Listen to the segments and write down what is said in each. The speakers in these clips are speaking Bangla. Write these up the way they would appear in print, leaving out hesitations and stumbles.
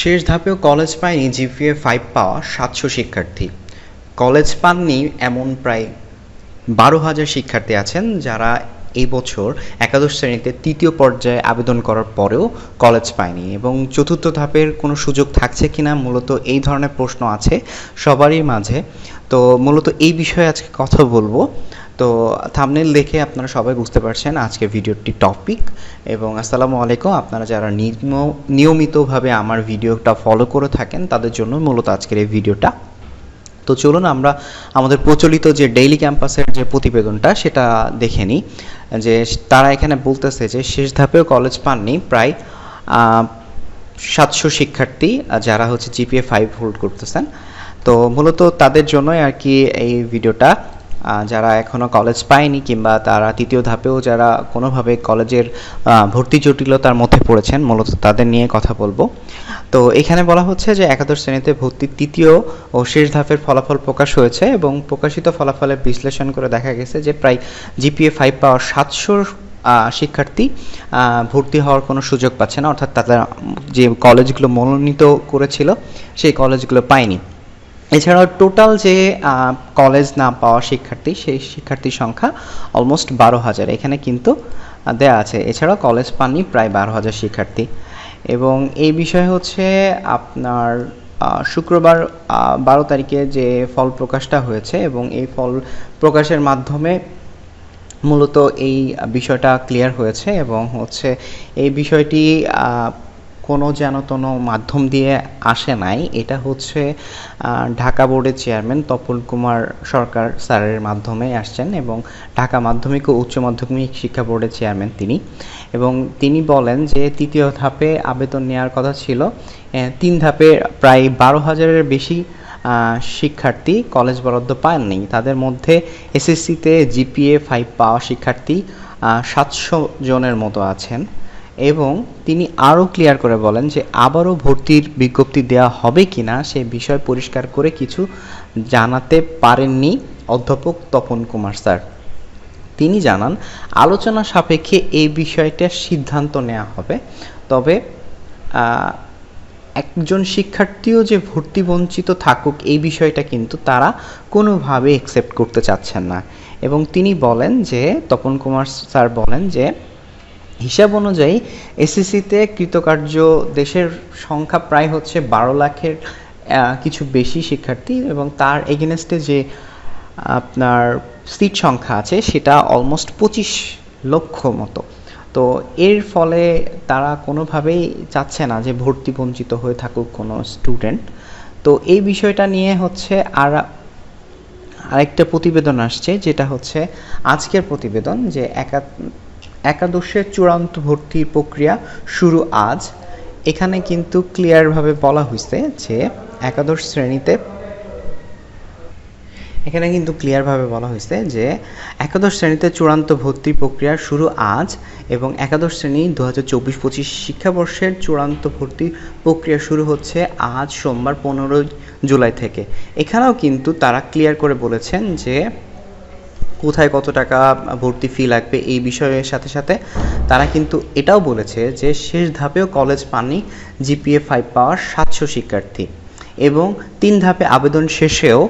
শেষ ধাপেও কলেজ পায়নি জিপিএ 5 পাওয়া ৭০০ শিক্ষার্থী। কলেজ পাননি এমন প্রায় ১২,০০০ শিক্ষার্থী আছেন যারা এই বছর একাদশ শ্রেণীতে তৃতীয় পর্যায়ে আবেদন করার পরেও কলেজ পায়নি এবং চতুর্থ ধাপের কোনো সুযোগ থাকছে কিনা মূলত এই ধরনের প্রশ্ন আছে সবারই মাঝে। তো মূলত এই বিষয়ে আজকে কথা বলবো। তো থাম্বনেল দেখে আপনারা সবাই বুঝতে পারছেন আজকে ভিডিওটি টপিক। এবং আসসালামু আলাইকুম, আপনারা যারা নিয়মিতভাবে আমার ভিডিওটা ফলো করে থাকেন তাদের জন্য মূলত আজকের এই ভিডিওটা। তো চলুন আমরা আমাদের প্রচলিত যে ডেইলি ক্যাম্পাসের যে প্রতিবেদনটা সেটা দেখে নিই। যে তারা এখানে বলতেছে যে শেষ ধাপেও কলেজ পাননি প্রায় ৭০০ শিক্ষার্থী যারা হচ্ছে জিপিএ 5 হোল্ড করতেছেন। তো মূলত তাদের জন্যই আর কি এই ভিডিওটা। যারা এখনও কলেজ পায়নি কিংবা তারা তৃতীয় ধাপেও যারা কোনোভাবে কলেজের ভর্তি জটিলতার মধ্যে পড়েছেন মূলত তাদের নিয়ে কথা বলবো। তো এখানে বলা হচ্ছে যে একাদশ শ্রেণীতে ভর্তির তৃতীয় ও শেষ ধাপের ফলাফল প্রকাশ হয়েছে এবং প্রকাশিত ফলাফলের বিশ্লেষণ করে দেখা গেছে যে প্রায় জিপিএ 5 পাওয়ার ৭০০ শিক্ষার্থী ভর্তি হওয়ার কোনো সুযোগ পাচ্ছে না, অর্থাৎ তারা যে কলেজগুলো মনোনীত করেছিল সেই কলেজগুলো পায়নি। এছাড়াও টোটাল যে কলেজ না পাওয়া শিক্ষার্থী সেই শিক্ষার্থীর সংখ্যা অলমোস্ট ১২,০০০ এখানে কিন্তু দেয়া আছে। এছাড়াও কলেজ পাননি প্রায় ১২,০০০ শিক্ষার্থী। এবং এই বিষয়ে হচ্ছে আপনার শুক্রবার ১২ তারিখে যে ফল প্রকাশটা হয়েছে এবং এই ফল প্রকাশের মাধ্যমে মূলত এই বিষয়টা ক্লিয়ার হয়েছে এবং হচ্ছে এই বিষয়টি কোনো যেন কোনো মাধ্যম দিয়ে আসে নাই। এটা হচ্ছে ঢাকা বোর্ডের চেয়ারম্যান তপন কুমার সরকার স্যারের মাধ্যমে আসছেন এবং ঢাকা মাধ্যমিক ও উচ্চ মাধ্যমিক শিক্ষা বোর্ডের চেয়ারম্যান তিনি। এবং তিনি বলেন যে তৃতীয় ধাপে আবেদন নেওয়ার কথা ছিল। ৩ ধাপে প্রায় ১২,০০০-এর বেশি শিক্ষার্থী কলেজ বরাদ্দ পাননি। তাদের মধ্যে এসএসসিতে জিপিএ 5 পাওয়া শিক্ষার্থী ৭০০ জনের মতো আছেন। এবং তিনি আরও ক্লিয়ার করে বলেন যে আবারও ভর্তির বিজ্ঞপ্তি দেওয়া হবে কিনা সে বিষয় পরিষ্কার করে কিছু জানাতে পারেননি অধ্যাপক তপন কুমার স্যার। তিনি জানান আলোচনা সাপেক্ষে এই বিষয়টার সিদ্ধান্ত নেওয়া হবে, তবে একজন শিক্ষার্থীও যে ভর্তি বঞ্চিত থাকুক এই বিষয়টা কিন্তু তারা কোনোভাবে অ্যাকসেপ্ট করতে চাচ্ছেন না। এবং তিনি বলেন যে তপন কুমার স্যার বলেন যে হিসাব অনুযায়ী এসএসসিতে কৃতকার্য দেশের সংখ্যা প্রায় হচ্ছে ১২ লাখের কিছু বেশি শিক্ষার্থী এবং তার এগেনস্টে যে আপনার সিট সংখ্যা আছে সেটা অলমোস্ট ২৫ লক্ষ মতো। তো এর ফলে তারা কোনোভাবেই চাচ্ছে না যে ভর্তি বঞ্চিত হয়ে থাকুক কোনো স্টুডেন্ট। তো এই বিষয়টা নিয়ে হচ্ছে আরেকটা প্রতিবেদন আসছে, যেটা হচ্ছে আজকের প্রতিবেদন যে একাদশের চূড়ান্ত ভর্তি প্রক্রিয়া শুরু আজ। এখানে কিন্তু ক্লিয়ারভাবে বলা হয়েছে যে একাদশ শ্রেণীতে চূড়ান্ত ভর্তি প্রক্রিয়া শুরু আজ এবং একাদশ শ্রেণী ২০২৪-২৫ শিক্ষাবর্ষের চূড়ান্ত ভর্তি প্রক্রিয়া শুরু হচ্ছে আজ সোমবার ১৫ জুলাই থেকে। এখানেও কিন্তু তারা ক্লিয়ার করে বলেছেন যে কোথায় কত টাকা ভর্তি ফি লাগবে এই বিষয়ের সাথে সাথে তারা কিন্তু এটাও বলেছে যে শেষ ধাপেও কলেজ পাননি জিপিএ 5 পাওয়ার ৭০০ শিক্ষার্থী এবং ৩ ধাপে আবেদন শেষেও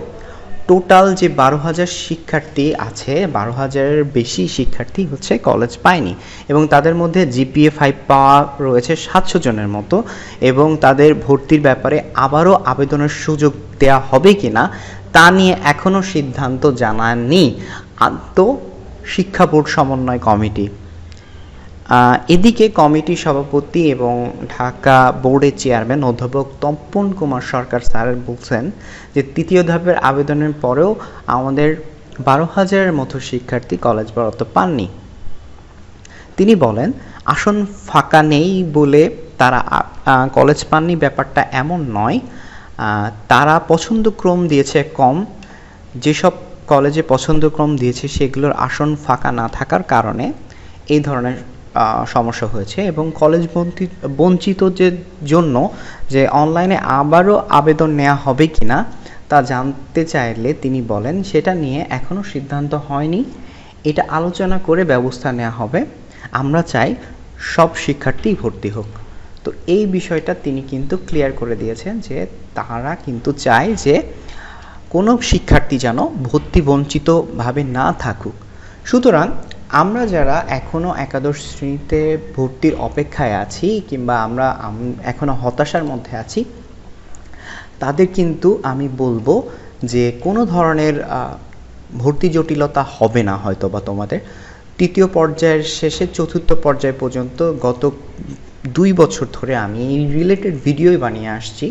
টোটাল যে ১২,০০০ শিক্ষার্থী আছে ১২,০০০-এর বেশি শিক্ষার্থী হচ্ছে কলেজ পায়নি এবং তাদের মধ্যে জিপিএ 5 পাওয়া রয়েছে ৭০০ জনের মতো এবং তাদের ভর্তির ব্যাপারে আবারও আবেদনের সুযোগ দেওয়া হবে কিনা তা নিয়ে এখনও সিদ্ধান্ত জানায়নি শিক্ষা বোর্ড সমন্বয় কমিটি। এদিকে কমিটির সভাপতি এবং ঢাকা বোর্ডের চেয়ারম্যান অধ্যাপক তপন কুমার সরকার স্যার বলছেন যে তৃতীয় ধাপের আবেদনের পরেও আমাদের ১২,০০০-এর মতো শিক্ষার্থী কলেজ বরাদ্দ পাননি। তিনি বলেন আসন ফাঁকা নেই বলে তারা কলেজ পাননি, ব্যাপারটা এমন নয়। তারা পছন্দক্রম দিয়েছে কম, যেসব কলেজে পছন্দক্রম দিয়েছে সেগুলোর আসন ফাঁকা না থাকার কারণে এই ধরনের সমস্যা হয়েছে এবং কলেজ বঞ্চিতদের জন্য যে অনলাইনে আবারও আবেদন নেওয়া হবে কিনা তা জানতে চাইলে তিনি বলেন সেটা নিয়ে এখনও সিদ্ধান্ত হয়নি, এটা আলোচনা করে ব্যবস্থা নেওয়া হবে। আমরা চাই সব শিক্ষার্থী ভর্তি হোক। তো এই বিষয়টা তিনি কিন্তু ক্লিয়ার করে দিয়েছেন যে তারা কিন্তু চায় যে কোনো শিক্ষার্থী যেন ভর্তি বঞ্চিতভাবে না থাকুক। সুতরাং আমরা যারা এখনও একাদশ শ্রেণীতে ভর্তির অপেক্ষায় আছি কিংবা আমরা এখনও হতাশার মধ্যে আছি, তাদের কিন্তু আমি বলবো যে কোনো ধরনের ভর্তি জটিলতা হবে না হয়তো বা তোমাদের। তৃতীয় পর্যায়ের শেষে চতুর্থ পর্যায় পর্যন্ত গত 2 বছর ধরে আমি এই রিলেটেড ভিডিওই বানিয়ে আসছি,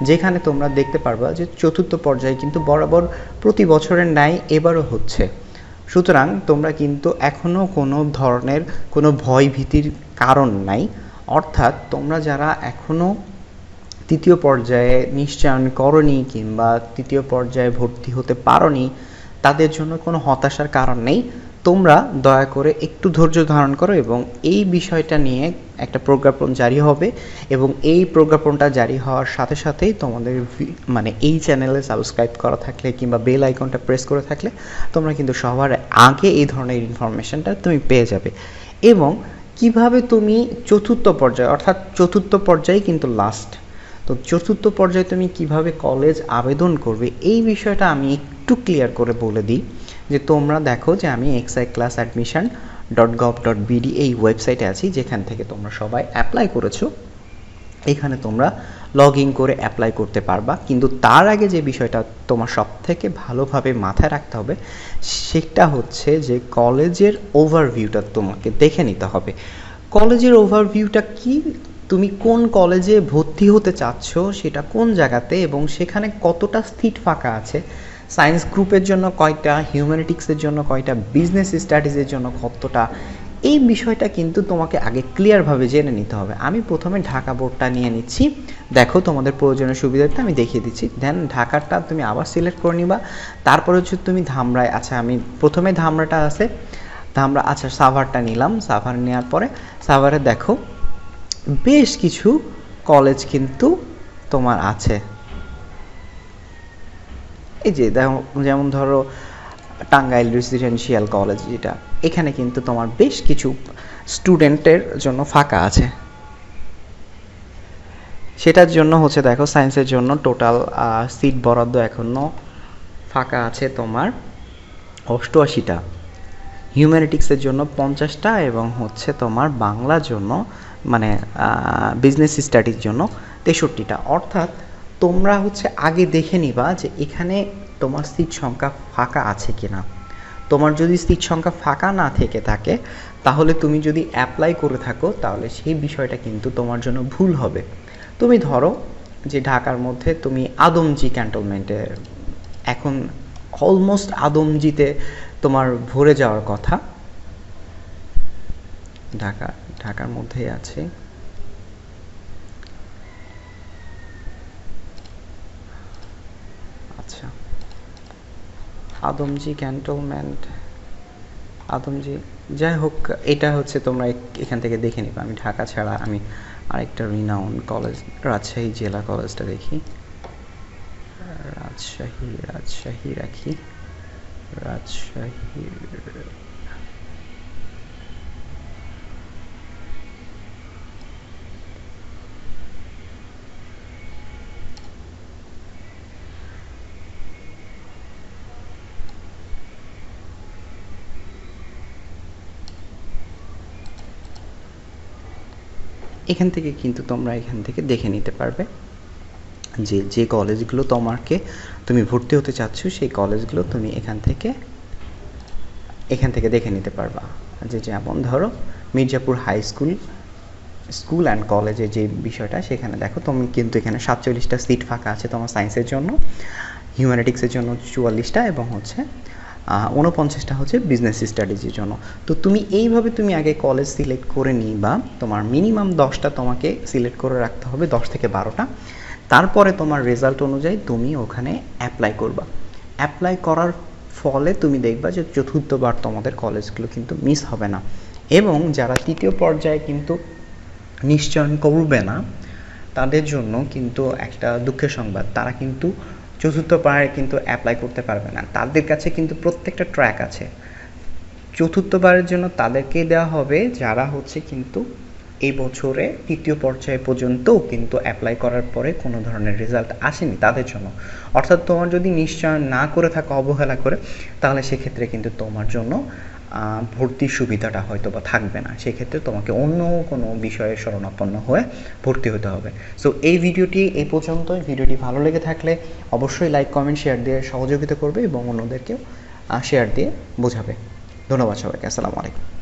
যেখানে তোমরা দেখতে পারবা যে চতুর্থ পর্যায়ে কিন্তু বরাবর প্রতি বছরের ন্যায় এবারও হচ্ছে। সুতরাং তোমরা কিন্তু এখনও কোনো ধরনের কোনো ভয় ভীতির কারণ নাই। অর্থাৎ তোমরা যারা এখনও তৃতীয় পর্যায়ে নিশ্চয়ন করনি কিংবা তৃতীয় পর্যায়ে ভর্তি হতে পারোনি, তাদের জন্য কোনো হতাশার কারণ নেই। তোমরা দয়া করে একটু ধৈর্য ধারণ করো এবং এই বিষয়টা নিয়ে একটা প্রজ্ঞাপন জারি হবে এবং এই প্রজ্ঞাপনটা জারি হওয়ার সাথে সাথেই তোমাদের মানে এই চ্যানেলে সাবস্ক্রাইব করা থাকলে কিংবা বেল আইকনটা প্রেস করে থাকলে তোমরা কিন্তু সবার আগে এই ধরনের ইনফরমেশনটা তুমি পেয়ে যাবে। এবং কিভাবে তুমি চতুর্থ পর্যায়ে, অর্থাৎ চতুর্থ পর্যায়ে কিন্তু লাস্ট, তো চতুর্থ পর্যায়ে তুমি কিভাবে কলেজ আবেদন করবে এই বিষয়টা আমি একটু ক্লিয়ার করে বলে দিই। যে তোমরা দেখো যে আমি exiclassadmission.gov.bd এই ওয়েবসাইটে আছি, যেখান থেকে তোমরা সবাই অ্যাপ্লাই করেছো। এখানে তোমরা লগ ইন করে অ্যাপ্লাই করতে পারবা, কিন্তু তার আগে যে বিষয়টা তোমার সব থেকে ভালোভাবে মাথায় রাখতে হবে সেটা হচ্ছে যে কলেজের ওভারভিউটা তোমাকে দেখে নিতে হবে। কলেজের ওভারভিউটা কি, তুমি কোন কলেজে ভর্তি হতে চাচ্ছ, সেটা কোন জায়গাতে এবং সেখানে কতটা সিট ফাঁকা আছে, সায়েন্স গ্রুপের জন্য কয়টা, হিউম্যানিটিক্সের জন্য কয়টা, বিজনেস স্টাডিজের জন্য কতটা, এই বিষয়টা কিন্তু তোমাকে আগে ক্লিয়ারভাবে জেনে নিতে হবে। আমি প্রথমে ঢাকা বোর্ডটা নিয়ে নিচ্ছি, দেখো তোমাদের প্রয়োজনীয় সুবিধাটা আমি দেখিয়ে দিচ্ছি। দেন ঢাকারটা তুমি আবার সিলেক্ট করে নিবা। তারপর হচ্ছে তুমি ধামরায়, আচ্ছা আমি প্রথমে ধামরাটা আছে, ধামরা, আচ্ছা সাভারটা নিলাম। সাভার নেওয়ার পরে সাভারে দেখো বেশ কিছু কলেজ কিন্তু তোমার আছে। এই যে যেমন ধরো টাঙ্গাইল রেসিডেন্সিয়াল কলেজ, যেটা এখানে কিন্তু তোমার বেশ কিছু স্টুডেন্টের জন্য ফাঁকা আছে। সেটার জন্য হচ্ছে দেখো সায়েন্সের জন্য টোটাল সিট বরাদ্দ এখনো ফাঁকা আছে তোমার 88টা, হিউম্যানিটিক্সের জন্য 50টা এবং হচ্ছে তোমার বাংলার জন্য মানে বিজনেস স্টাডির জন্য 63টা। অর্থাৎ তোমরা হচ্ছে আগে দেখে নিবা যে এখানে তোমার সিট সংখ্যা ফাঁকা আছে কিনা। তোমার যদি সিট সংখ্যা ফাঁকা না থেকে থাকে তাহলে তুমি যদি অ্যাপ্লাই করে থাকো তাহলে সেই বিষয়টা কিন্তু তোমার জন্য ভুল হবে। তুমি ধরো যে ঢাকার মধ্যে তুমি আদমজি ক্যান্টনমেন্টে, এখন অলমোস্ট আদমজিতে তোমার ভরে যাওয়ার কথা, ঢাকার মধ্যেই আছে। আচ্ছা আদমজি ক্যান্টনমেন্ট, আদমজি, যাই হোক এটা হচ্ছে তোমরা এখান থেকে দেখে নিবা। আমি ঢাকা ছাড়া আমি আরেকটা রিনাউন কলেজ রাজশাহী জেলা কলেজটা দেখি, রাজশাহী রাখি, রাজশাহী এখান থেকে কিন্তু তোমরা এখান থেকে দেখে নিতে পারবে যে যে কলেজগুলো তোমাকে তুমি ভর্তি হতে চাচ্ছ সেই কলেজগুলো তুমি এখান থেকে দেখে নিতে পারবা। যে যেমন ধরো মির্জাপুর হাই স্কুল অ্যান্ড কলেজের যে বিষয়টা, সেখানে দেখো তুমি কিন্তু এখানে 47টা সিট ফাঁকা আছে তোমার সায়েন্সের জন্য, হিউম্যানিটিক্সের জন্য 44টা এবং হচ্ছে 49টা হচ্ছে বিজনেস স্টাডিজের জন্য। তো তুমি এইভাবে তুমি আগে কলেজ সিলেক্ট করে নিবা, তোমার মিনিমাম 10টা তোমাকে সিলেক্ট করে রাখতে হবে, 10 থেকে 12টা। তারপরে তোমার রেজাল্ট অনুযায়ী তুমি ওখানে অ্যাপ্লাই করবা। অ্যাপ্লাই করার ফলে তুমি দেখবা যে চতুর্থবার তোমাদের কলেজগুলো কিন্তু মিস হবে না। এবং যারা তৃতীয় পর্যায়ে কিন্তু নিশ্চয়ন করবে না তাদের জন্য কিন্তু একটা দুঃখের সংবাদ, তারা কিন্তু চতুর্থ বারে কিন্তু অ্যাপ্লাই করতে পারবে না। তাদের কাছে কিন্তু প্রত্যেকটা ট্র্যাক আছে। চতুর্থবারের জন্য তাদেরকে দেওয়া হবে যারা হচ্ছে কিন্তু এই বছরে ৩য় পর্যায় পর্যন্তও কিন্তু অ্যাপ্লাই করার পরে কোনো ধরনের রেজাল্ট আসেনি তাদের জন্য। অর্থাৎ তোমার যদি নিশ্চয়ন না করে থাকো অবহেলা করে, তাহলে সেক্ষেত্রে কিন্তু তোমার জন্য ভর্তির সুবিধাটা হয়তো বা থাকবে না। সেক্ষেত্রে তোমাকে অন্য কোনো বিষয়ে শরণাপন্ন হয়ে ভর্তি হতে হবে। সো এই ভিডিওটি এই পর্যন্তই। ভিডিওটি ভালো লেগে থাকলে অবশ্যই লাইক, কমেন্ট, শেয়ার দিয়ে সহযোগিতা করবে এবং অন্যদেরকেও শেয়ার দিয়ে বোঝাবে। ধন্যবাদ সবাইকে। আসসালামু আলাইকুম।